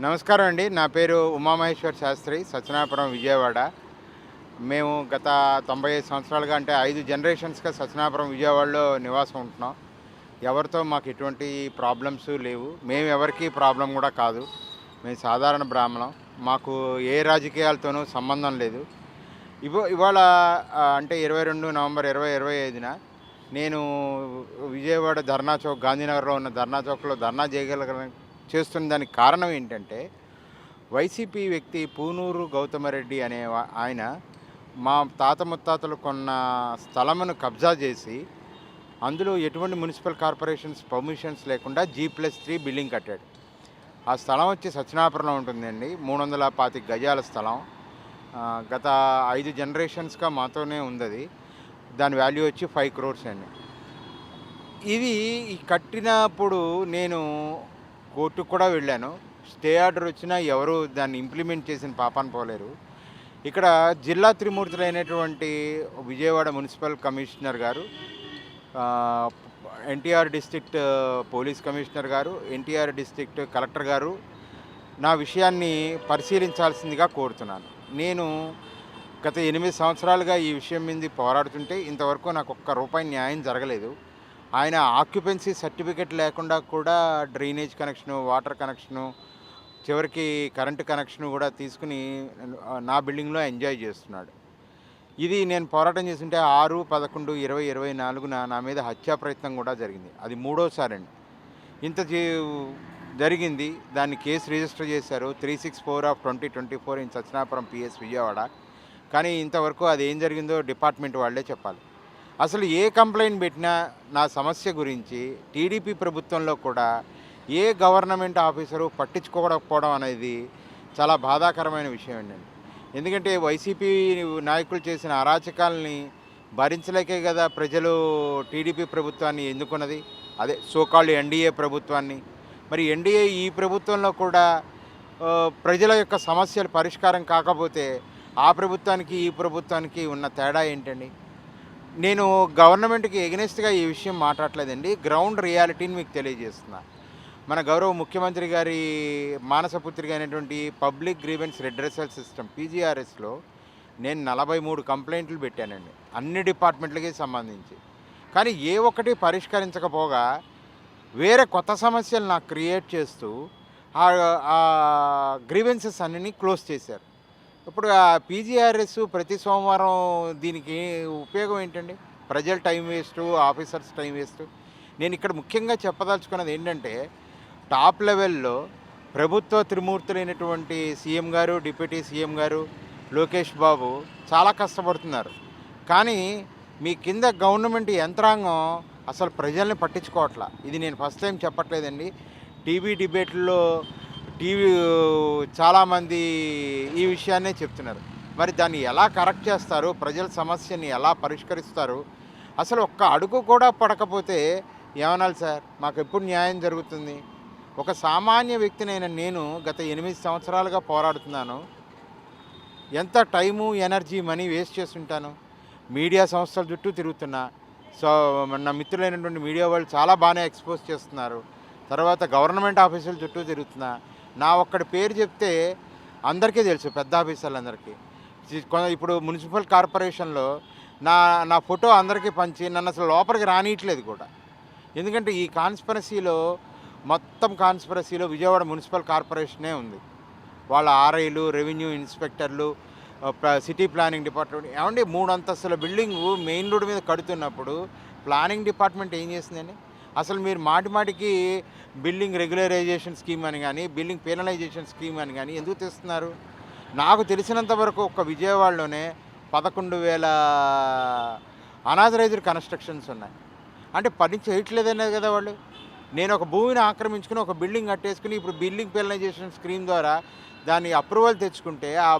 నమస్కారం అండి. నా పేరు ఉమామహేశ్వర్ శాస్త్రి, సత్యనారాయణపురం, విజయవాడ. మేము గత 95 సంవత్సరాలుగా, అంటే 5 జనరేషన్స్‌గా సత్యనారాయణపురం, విజయవాడలో నివాసం ఉంటున్నాం. ఎవరితో మాకు ఎటువంటి ప్రాబ్లమ్స్ లేవు. మేము ఎవరికీ ప్రాబ్లమ్ కూడా కాదు. మేము సాధారణ బ్రాహ్మణం. మాకు ఏ రాజకీయాలతోనూ సంబంధం లేదు. ఇవాళ అంటే 22 నవంబర్ 2025న నేను విజయవాడ ధర్నా చౌక్, గాంధీనగర్లో ఉన్న ధర్నా చౌక్‌లో ధర్నా చేస్తున్న దానికి కారణం ఏంటంటే, వైసీపీ వ్యక్తి పూనూరు గౌతమరెడ్డి అనే ఆయన మా తాత ముత్తాతలు కొన్న స్థలమును కబ్జా చేసి, అందులో ఎటువంటి మున్సిపల్ కార్పొరేషన్స్ పర్మిషన్స్ లేకుండా G+3 బిల్డింగ్ కట్టాడు. ఆ స్థలం వచ్చి సత్యనారాయణపురంలో ఉంటుందండి. 325 గజాల స్థలం. గత 5 జనరేషన్స్గా మాతోనే ఉంది. దాని వాల్యూ వచ్చి 5 crores అండి. ఇది కట్టినప్పుడు నేను కోర్టుకు కూడా వెళ్ళాను. స్టే ఆర్డర్ వచ్చినా ఎవరు దాన్ని ఇంప్లిమెంట్ చేసిన పాపాన పోలేరు. ఇక్కడ జిల్లా త్రిమూర్తులైనటువంటి విజయవాడ మున్సిపల్ కమిషనర్ గారు, ఎన్టీఆర్ డిస్ట్రిక్ట్ పోలీస్ కమిషనర్ గారు, ఎన్టీఆర్ డిస్ట్రిక్ట్ కలెక్టర్ గారు నా విషయాన్ని పరిశీలించాల్సిందిగా కోరుతున్నాను. నేను గత 8 సంవత్సరాలుగా ఈ విషయం మీద పోరాడుతుంటే ఇంతవరకు నాకు ఒక్క రూపాయి న్యాయం జరగలేదు. ఆయన ఆక్యుపెన్సీ సర్టిఫికెట్ లేకుండా కూడా డ్రైనేజ్ కనెక్షను, వాటర్ కనెక్షను, చివరికి కరెంటు కనెక్షను కూడా తీసుకుని నా బిల్డింగ్లో ఎంజాయ్ చేస్తున్నాడు. ఇది నేను పోరాటం చేస్తుంటే 6/11/2024న నా మీద హత్యా ప్రయత్నం కూడా జరిగింది. అది 3వసారి అండి. ఇంత జరిగింది. దాన్ని కేసు రిజిస్టర్ చేశారు 364/2024 ఇన్ సత్యనారాయణపురం PS విజయవాడ. కానీ ఇంతవరకు అది ఏం జరిగిందో డిపార్ట్మెంట్ వాళ్ళే చెప్పాలి. అసలు ఏ కంప్లైంట్ పెట్టినా నా సమస్య గురించి టీడీపీ ప్రభుత్వంలో కూడా ఏ గవర్నమెంట్ ఆఫీసరు పట్టించుకోకపోవడం అనేది చాలా బాధాకరమైన విషయం అండి. ఎందుకంటే వైసీపీ నాయకులు చేసిన అరాచకాలని భరించలేకే కదా ప్రజలు టీడీపీ ప్రభుత్వాన్ని ఎన్నుకున్నది, అదే సోకాల్డ్ ఎన్డీఏ ప్రభుత్వాన్ని. మరి ఎన్డీఏ ఈ ప్రభుత్వంలో కూడా ప్రజల యొక్క సమస్యలు పరిష్కారం కాకపోతే ఆ ప్రభుత్వానికి ఈ ప్రభుత్వానికి ఉన్న తేడా ఏంటండి? నేను గవర్నమెంట్కి ఎగనెస్ట్గా ఈ విషయం మాట్లాడలేదండి. గ్రౌండ్ రియాలిటీని మీకు తెలియజేస్తున్నా. మన గౌరవ ముఖ్యమంత్రి గారి మానసపుత్రిక అయినటువంటి పబ్లిక్ గ్రీవెన్స్ రెడ్రెసల్ సిస్టమ్ PGRSలో నేను 43 కంప్లైంట్లు పెట్టానండి, అన్ని డిపార్ట్మెంట్లకి సంబంధించి. కానీ ఏ ఒక్కటి పరిష్కరించకపోగా వేరే కొత్త సమస్యలు నాకు క్రియేట్ చేస్తూ ఆ గ్రీవెన్సెస్ అన్నీ క్లోజ్ చేశారు. ఇప్పుడు ఆ PGRS ప్రతి సోమవారం దీనికి ఉపయోగం ఏంటండి? ప్రజల time waste, officers time waste. నేను ఇక్కడ ముఖ్యంగా చెప్పదలుచుకున్నది ఏంటంటే, టాప్ లెవెల్లో ప్రభుత్వ త్రిమూర్తులైనటువంటి సీఎం గారు, డిప్యూటీ సీఎం గారు, లోకేష్ బాబు చాలా కష్టపడుతున్నారు. కానీ మీ కింద గవర్నమెంట్ యంత్రాంగం అసలు ప్రజల్ని పట్టించుకోవట్లా. ఇది నేను ఫస్ట్ టైం చెప్పట్లేదండి. టీవీ డిబేట్లలో చాలామంది ఈ విషయాన్నే చెప్తున్నారు. మరి దాన్ని ఎలా కరెక్ట్ చేస్తారు? ప్రజల సమస్యని ఎలా పరిష్కరిస్తారు? అసలు ఒక్క అడుగు కూడా పడకపోతే ఏమనాలి సార్? మాకు ఎప్పుడు న్యాయం జరుగుతుంది? ఒక సామాన్య వ్యక్తినైన నేను గత 8 సంవత్సరాలుగా పోరాడుతున్నాను. ఎంత టైము, ఎనర్జీ, మనీ వేస్ట్ చేస్తుంటాను. మీడియా సంస్థల చుట్టూ తిరుగుతున్నా. సో నా మిత్రులైనటువంటి మీడియా వాళ్ళు చాలా బాగానే ఎక్స్పోజ్ చేస్తున్నారు. తర్వాత గవర్నమెంట్ ఆఫీసుల చుట్టూ తిరుగుతున్నా. నా ఒక్కడి పేరు చెప్తే అందరికీ తెలుసు, పెద్ద ఆఫీసర్లందరికీ. ఇప్పుడు మున్సిపల్ కార్పొరేషన్లో నా ఫోటో అందరికీ పంచి నన్ను అసలు లోపలికి రానియట్లేదు కూడా. ఎందుకంటే ఈ మొత్తం కాన్స్పిరసీలో విజయవాడ మున్సిపల్ కార్పొరేషనే ఉంది. వాళ్ళ ఆర్ఐలు, రెవెన్యూ ఇన్స్పెక్టర్లు, సిటీ ప్లానింగ్ డిపార్ట్మెంట్. ఏమంటే 3 అంతస్తుల బిల్డింగు మెయిన్ రోడ్డు మీద కడుతున్నప్పుడు ప్లానింగ్ డిపార్ట్మెంట్ ఏం చేసిందండి? అసలు మీరు మాటికి బిల్డింగ్ రెగ్యులరైజేషన్ స్కీమ్ అని కానీ, బిల్డింగ్ పెనలైజేషన్ స్కీమ్ అని కానీ ఎందుకు తెస్తున్నారు? నాకు తెలిసినంత వరకు ఒక్క విజయవాడలోనే 11,000 అనాథరైజ్డ్ కన్స్ట్రక్షన్స్ ఉన్నాయి. అంటే పని చేయట్లేదనేది కదా వాళ్ళు. నేను ఒక భూమిని ఆక్రమించుకుని ఒక బిల్డింగ్ కట్టేసుకుని ఇప్పుడు బిల్డింగ్ పెనలైజేషన్ స్కీమ్ ద్వారా దాన్ని అప్రూవల్ తెచ్చుకుంటే ఆ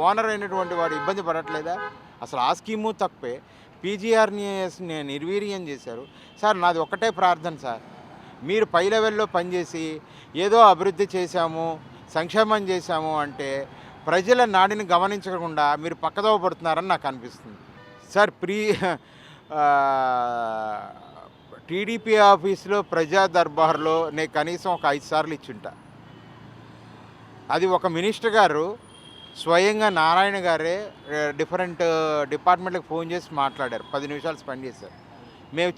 ఓనర్ అయినటువంటి వాడు ఇబ్బంది పడట్లేదా? అసలు ఆ స్కీము తప్పే. PGRని నిర్వీర్యం చేశారు. సార్ నాది ఒకటే ప్రార్థన సార్, మీరు పై లెవెల్లో పనిచేసి ఏదో అభివృద్ధి చేశాము, సంక్షేమం చేశాము అంటే ప్రజల నాడిని గమనించకుండా మీరు పక్కదోవ పడుతున్నారని నాకు అనిపిస్తుంది సార్. టీడీపీ ఆఫీసులో ప్రజా దర్బార్లో నేను కనీసం ఒక 5 సార్లు ఇచ్చుంటా. అది ఒక మినిస్టర్ గారు స్వయంగా నారాయణ గారే డిఫరెంట్ డిపార్ట్మెంట్లకు ఫోన్ చేసి మాట్లాడారు. 10 నిమిషాలు స్పెండ్ చేశారు. మేము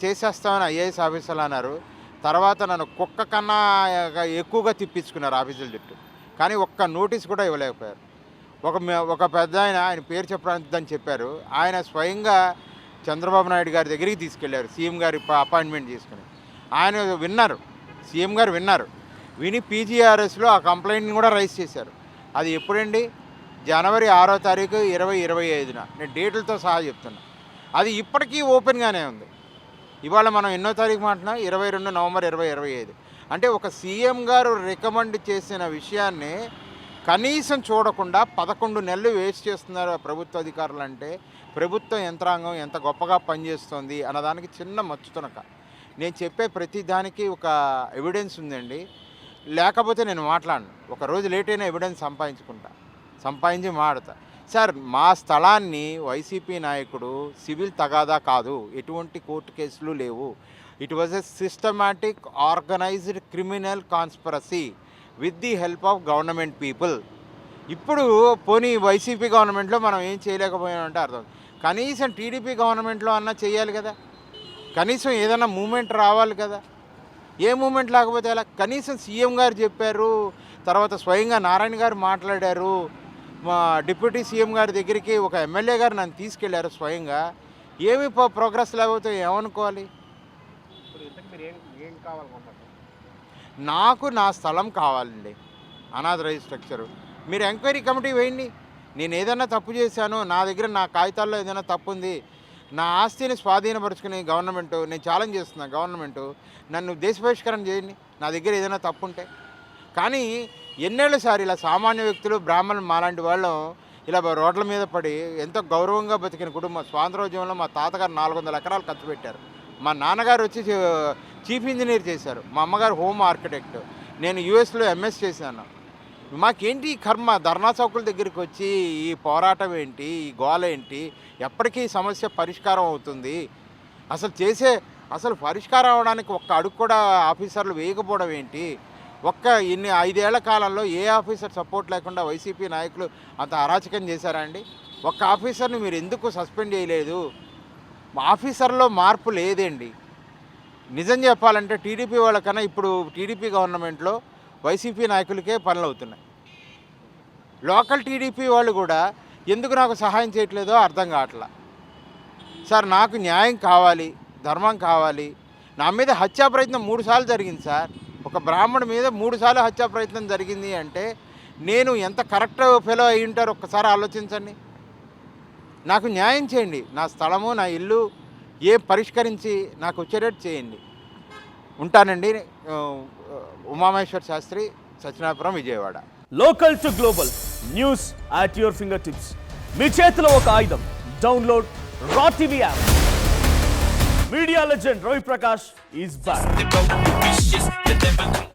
చేసేస్తామని ఐఏఎస్ ఆఫీసర్లు అన్నారు. తర్వాత నన్ను కుక్క కన్నా ఎక్కువగా తిప్పించుకున్నారు ఆఫీసుల చుట్టూ. కానీ ఒక్క నోటీస్ కూడా ఇవ్వలేకపోయారు. ఒక పెద్ద ఆయన పేరు చెప్పడానికి చెప్పారు. ఆయన స్వయంగా చంద్రబాబు నాయుడు గారి దగ్గరికి తీసుకెళ్లారు. సీఎం గారి అపాయింట్మెంట్ తీసుకుని ఆయన విన్నారు. సీఎం గారు విన్నారు. విని పీజీఆర్ఎస్లో ఆ కంప్లైంట్ని కూడా రైజ్ చేశారు. అది ఎప్పుడండి? జనవరి 6వ తారీఖు 2025న. నేను డేట్లతో సహా చెప్తున్నా. అది ఇప్పటికీ ఓపెన్గానే ఉంది. ఇవాళ మనం ఎన్నో తారీఖు మాట్లాడినా 22 నవంబర్ 2025. అంటే ఒక సీఎం గారు రికమెండ్ చేసిన విషయాన్ని కనీసం చూడకుండా 11 నెలలు వేస్ట్ చేస్తున్నారు ప్రభుత్వ అధికారులు. అంటే ప్రభుత్వ యంత్రాంగం ఎంత గొప్పగా పనిచేస్తుంది అన్నదానికి చిన్న మచ్చుతునక. నేను చెప్పే ప్రతి దానికి ఒక ఎవిడెన్స్ ఉందండి. లేకపోతే నేను మాట్లాడను. ఒక రోజు లేట్ అయినా ఎవిడెన్స్ సంపాదించి మాడతా. సార్, మా స్థలాన్ని వైసీపీ నాయకుడు సివిల్ తగాదా కాదు, ఎటువంటి కోర్టు కేసులు లేవు. It was a systematic organised criminal conspiracy with the help of government people. ఇప్పుడు పోనీ వైసీపీ గవర్నమెంట్లో మనం ఏం చేయలేకపోయామంటే అర్థం. కనీసం టీడీపీ గవర్నమెంట్లో అన్నా చేయాలి కదా. కనీసం ఏదైనా మూమెంట్ రావాలి కదా. ఏ మూమెంట్ లేకపోతే ఎలా? కనీసం సీఎం గారు చెప్పారు, తర్వాత స్వయంగా నారాయణ గారు మాట్లాడారు, మా డిప్యూటీ సీఎం గారి దగ్గరికి ఒక ఎమ్మెల్యే గారు నన్ను తీసుకెళ్లారు స్వయంగా. ఏమి ప్రోగ్రెస్ లేకపోతే ఏమనుకోవాలి? నాకు నా స్థలం కావాలండి, అనాథరైజ్ స్ట్రక్చరు. మీరు ఎంక్వైరీ కమిటీ వేయండి. నేను ఏదైనా తప్పు చేశాను, నా దగ్గర నా కాగితాల్లో ఏదైనా తప్పు ఉంది, నా ఆస్తిని స్వాధీనపరుచుకుని గవర్నమెంటు, నేను ఛాలెంజ్ చేస్తున్నా గవర్నమెంటు, నన్ను దేశ బహిష్కరణ చేయండి నా దగ్గర ఏదైనా తప్పు ఉంటే. కానీ ఎన్నేళ్ళు సార్ ఇలా సామాన్య వ్యక్తులు, బ్రాహ్మణులు మాలాంటి వాళ్ళం ఇలా రోడ్ల మీద పడి ఎంతో గౌరవంగా బతికిన కుటుంబం. స్వాతంత్రోద్యమంలో మా తాతగారు 400 ఎకరాలు ఖర్చు పెట్టారు. మా నాన్నగారు వచ్చి చీఫ్ ఇంజనీర్ చేశారు. మా అమ్మగారు హోమ్ ఆర్కిటెక్ట్. నేను యూఎస్లో ఎంఎస్ చేశాను. మాకేంటి ఈ కర్మ? ధర్నా చౌకుల దగ్గరికి వచ్చి ఈ పోరాటం ఏంటి, ఈ గోల ఏంటి? ఎప్పటికీ సమస్య పరిష్కారం అవుతుంది? అసలు పరిష్కారం అవడానికి ఒక్క అడుగు కూడా ఆఫీసర్లు వేయకపోవడం ఏంటి? ఇన్ని 5 ఏళ్ల కాలంలో ఏ ఆఫీసర్ సపోర్ట్ లేకుండా వైసీపీ నాయకులు అంత అరాచకం చేశారా అండి? ఒక్క ఆఫీసర్ని మీరు ఎందుకు సస్పెండ్ చేయలేదు? ఆఫీసర్లో మార్పు లేదండి. నిజం చెప్పాలంటే టీడీపీ వాళ్ళకన్నా ఇప్పుడు టీడీపీ గవర్నమెంట్లో వైసీపీ నాయకులకే పనులు అవుతున్నాయి. లోకల్ టీడీపీ వాళ్ళు కూడా ఎందుకు నాకు సహాయం చేయట్లేదో అర్థం కావట్లా. సార్, నాకు న్యాయం కావాలి, ధర్మం కావాలి. నా మీద హత్యా ప్రయత్నం 3 సార్లు జరిగింది సార్. ఒక బ్రాహ్మణుడి మీద 3 సార్లు హత్యా ప్రయత్నం జరిగింది అంటే నేను ఎంత కరెక్ట్ ఫెలో అయి ఉంటారో ఒక్కసారి ఆలోచించండి. నాకు న్యాయం చేయండి. నా స్థలము, నా ఇల్లు పరిష్కరించి నాకు వచ్చేటట్టు చేయండి. ఉంటానండి. Umamaheswar Sastri, Satyanarayanapuram, Vijayawada. Local to global news at your fingertips. మీ చేతిలో ఒక ఆయుధం. Download raw TV app. Media legend Ravi Prakash is back.